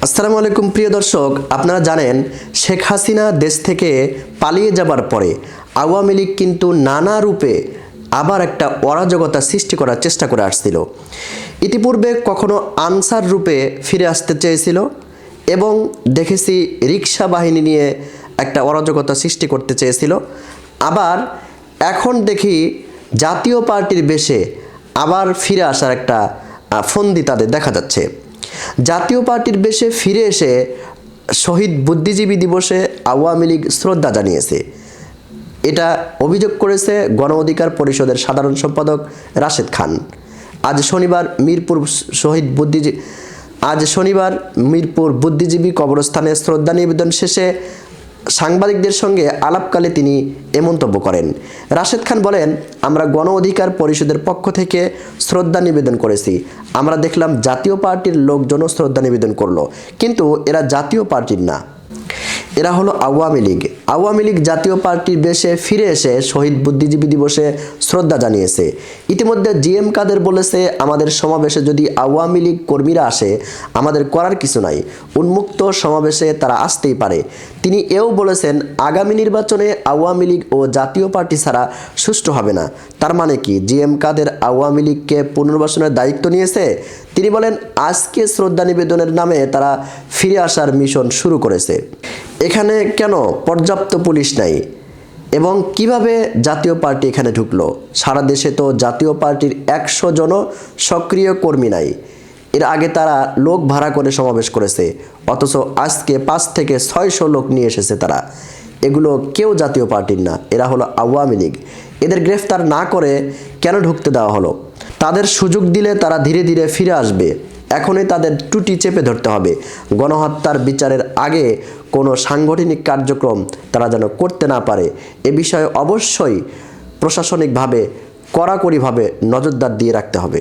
আসসালামু আলাইকুম প্রিয় দর্শক, আপনারা জানেন শেখ হাসিনা দেশ থেকে পালিয়ে যাবার পরে আওয়ামী লীগ কিন্তু নানা রূপে আবার একটা অরাজকতা সৃষ্টি করার চেষ্টা করে আসছিল। ইতিপূর্বে কখনো আনসার রূপে ফিরে আসতে চেয়েছিল এবং দেখেছি রিক্সা বাহিনী নিয়ে একটা অরাজকতা সৃষ্টি করতে চেয়েছিল। আবার এখন দেখি জাতীয় পার্টির বেশে আবার ফিরে আসার একটা ফন্দি তাদের দেখা যাচ্ছে। জাতীয় পার্টির বেশে ফিরে এসে শহীদ বুদ্ধিজীবী দিবসে আওয়ামী লীগ শ্রদ্ধা জানিয়েছে। এটা অভিযোগ করেছে গণ অধিকার পরিষদের সাধারণ সম্পাদক রাশেদ খান। আজ শনিবার মিরপুর বুদ্ধিজীবী কবরস্থানে শ্রদ্ধা নিবেদন শেষে সাংবাদিকদের সঙ্গে আলাপকালে তিনি এ মন্তব্য করেন। রাশেদ খান বলেন, আমরা গণ অধিকার পরিষদের পক্ষ থেকে শ্রদ্ধা নিবেদন করেছি। আমরা দেখলাম জাতীয় পার্টির লোকজনও শ্রদ্ধা নিবেদন করলো, কিন্তু এরা জাতীয় পার্টির না, এরা হলো আওয়ামী লীগ। আওয়ামী লীগ জাতীয় পার্টির বেশে ফিরে এসে শহীদ বুদ্ধিজীবী দিবসে শ্রদ্ধা জানিয়েছে। ইতিমধ্যে জিএম কাদের বলেছে, আমাদের সমাবেশে যদি আওয়ামী লীগ কর্মীরা আসে আমাদের করার কিছু নাই, উন্মুক্ত সমাবেশে তারা আসতেই পারে। তিনি এও বলেছেন, আগামী নির্বাচনে আওয়ামী লীগ ও জাতীয় পার্টি ছাড়া সুষ্ঠু হবে না। তার মানে কি জিএম কাদের আওয়ামী লীগকে পুনর্বাসনের দায়িত্ব নিয়েছে? তিনি বলেন, আজকে শ্রদ্ধা নিবেদনের নামে তারা ফিরে আসার মিশন শুরু করেছে। এখানে কেন পর্যাপ্ত পুলিশ নাই এবং কিভাবে জাতীয় পার্টি এখানে ঢুকলো? সারা দেশে তো জাতীয় পার্টির 100 জনও সক্রিয় কর্মী নাই। এর আগে তারা লোক ভাড়া করে সমাবেশ করেছে, অথচ আজকে 5 থেকে 600 লোক নিয়ে এসেছে তারা। এগুলো কেউ জাতীয় পার্টির না, এরা হলো আওয়ামী লীগ। এদের গ্রেফতার না করে কেন ঢুকতে দেওয়া হলো? তাদের সুযোগ দিলে তারা ধীরে ধীরে ফিরে আসবে। এখনই তাদের টুটি চেপে ধরতে হবে। গণহত্যার বিচারের আগে কোনো সাংগঠনিক কার্যক্রম তারা যেন করতে না পারে, এ বিষয়ে অবশ্যই প্রশাসনিকভাবে কড়াকড়িভাবে নজরদারি দিয়ে রাখতে হবে।